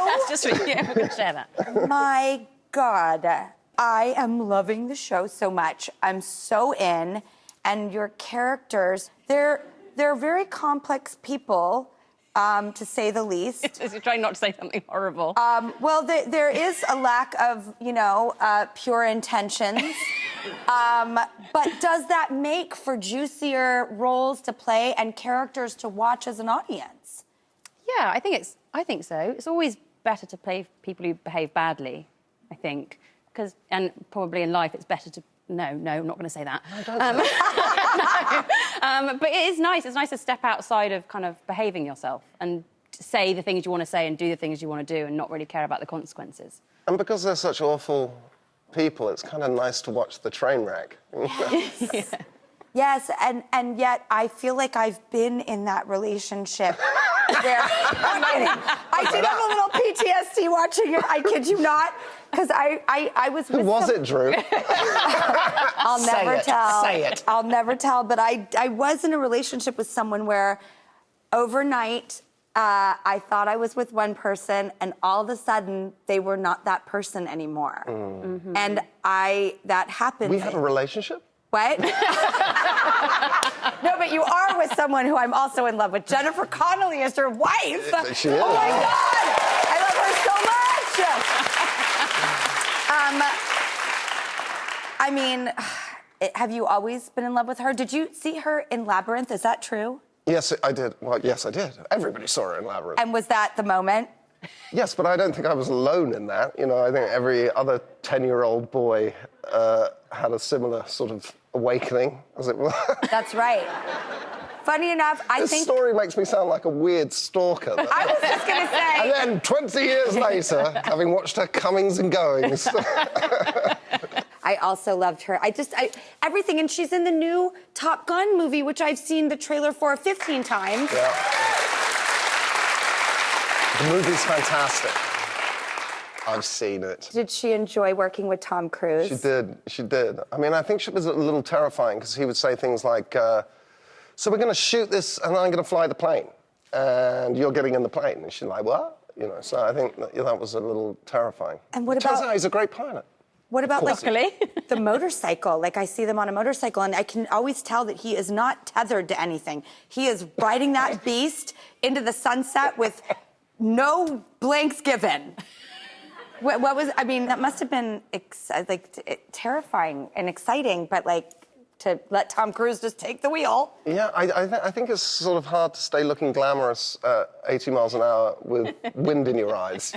That's just for you. We're going to share that. My God, I am loving the show so much. I'm so in, and your characters, they're very complex people, to say the least. You're trying not to say something horrible. Well, there is a lack of, pure intentions. But does that make for juicier roles to play and characters to watch as an audience? Yeah, I think so. It's always better to play people who behave badly, I think. And probably in life it's better to... No, I'm not going to say that. No. But it is nice. It's nice to step outside of kind of behaving yourself and say the things you want to say and do the things you want to do and not really care about the consequences. And because they're such awful people, it's kind of nice to watch the train wreck. Yeah. Yes, and yet I feel like I've been in that relationship where... I did have a little PTSD watching it, I kid you not, because I was with... Who was it, Drew? I'll never tell. Say it. I'll never tell, but I was in a relationship with someone where overnight I thought I was with one person and all of a sudden they were not that person anymore. Mm-hmm. And that happened. We had a relationship? What? No, but you are with someone who I'm also in love with. Jennifer Connelly is her wife. She is. Oh, my God! I love her so much! I mean, have you always been in love with her? Did you see her in Labyrinth? Is that true? Yes, I did. Well, yes, I did. Everybody saw her in Labyrinth. And was that the moment? Yes, but I don't think I was alone in that. I think every other 10-year-old boy had a similar sort of awakening, as it were. That's right. Funny enough, I think... This story makes me sound like a weird stalker. I was just going to say... And then 20 years later, having watched her comings and goings... I also loved her. Everything, and she's in the new Top Gun movie, which I've seen the trailer for 15 times. Yeah. The movie's fantastic. I've seen it. Did she enjoy working with Tom Cruise? She did. I mean, I think she was a little terrifying because he would say things like, so we're going to shoot this and I'm going to fly the plane and you're getting in the plane. And she's like, what? So I think that was a little terrifying. And what Turns about... out he's a great pilot. What about, Luckily. The motorcycle? Like, I see them on a motorcycle, and I can always tell that he is not tethered to anything. He is riding that beast into the sunset with no blanks given. What was... I mean, that must have been, terrifying and exciting, but, to let Tom Cruise just take the wheel. Yeah, I think it's sort of hard to stay looking glamorous at 80 miles an hour with wind in your eyes,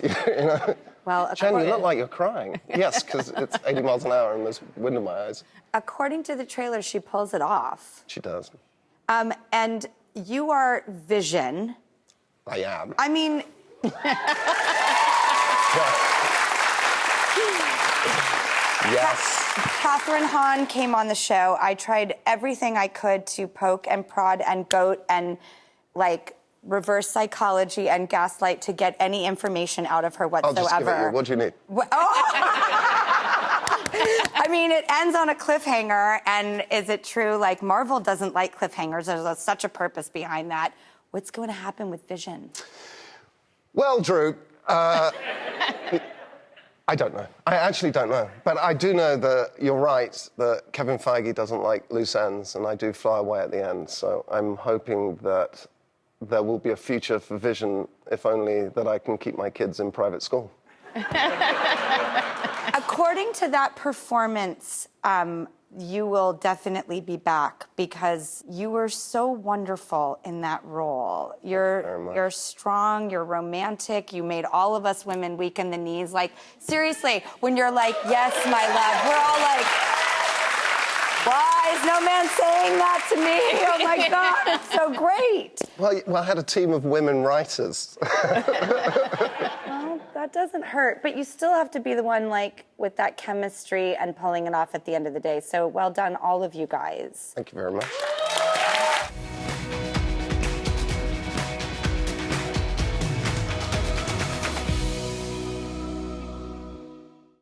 Well, Jen, you look like you're crying. Yes, because it's 80 miles an hour and there's wind in my eyes. According to the trailer, she pulls it off. She does. And you are Vision. I am. I mean... Yes. Catherine Hahn came on the show. I tried everything I could to poke and prod and goat and, reverse psychology and gaslight to get any information out of her whatsoever. I'll just give it you. What do you need? I mean, it ends on a cliffhanger, and is it true, Marvel doesn't like cliffhangers. There's such a purpose behind that. What's going to happen with Vision? Well, Drew, I don't know. I actually don't know. But I do know that you're right, that Kevin Feige doesn't like loose ends, and I do fly away at the end. So I'm hoping that there will be a future for Vision, if only that I can keep my kids in private school. According to that performance, you will definitely be back because you were so wonderful in that role. You're strong, you're romantic, you made all of us women weak in the knees. Seriously, when you're like, yes, my love, we're all like, why is no man saying that to me? Oh my God, it's so great. Well, I had a team of women writers. Well, that doesn't hurt, but you still have to be the one with that chemistry and pulling it off at the end of the day. So well done, all of you guys. Thank you very much.